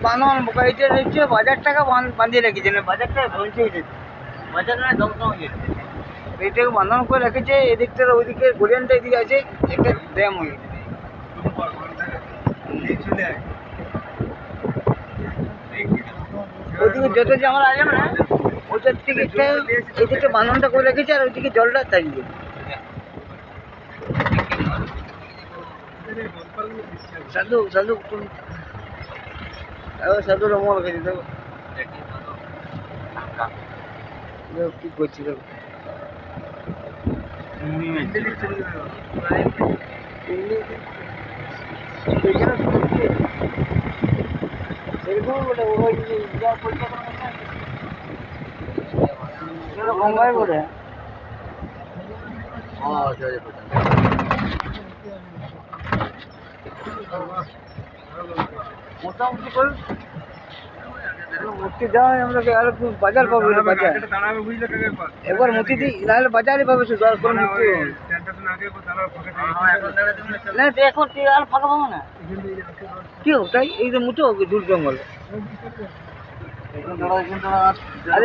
বাঁধন এটা হচ্ছে বাজার টাকা বাঁধিয়ে রেখেছে না, বাজারটা ধ্বংস হয়ে যেত, বাজার না ধ্বংস হয়ে যেত। এইটাকে বাঁধন করে রেখেছে, এদিক থেকে ওইদিকে গড়িয়ানটা এদিকে আছে, একটা ড্যাম হয়ে গেছে। ওইদিকে যত যে আমরা আসলাম না, ওইটার থেকে এইদিকে বাঁধনটা করে রেখেছে, আর ওইদিকে জলটা দাঁড়িয়ে। সাধু সাধু সাধু রমল গেছে, দেখো কি করছি, দেখো গঙ্গায় করে মোটামুটি করে মূর্তি দেওয়া হয় আমরা, আর বাজার পাবো, বাজার একবার মূর্তি দিই, নাহলে বাজারে পাবে শুধু, আর কোনো মূর্তি না। এখন আর ফাঁকা পাবো না, কি হোক তাই, এই যে মুঠো দূর জঙ্গল।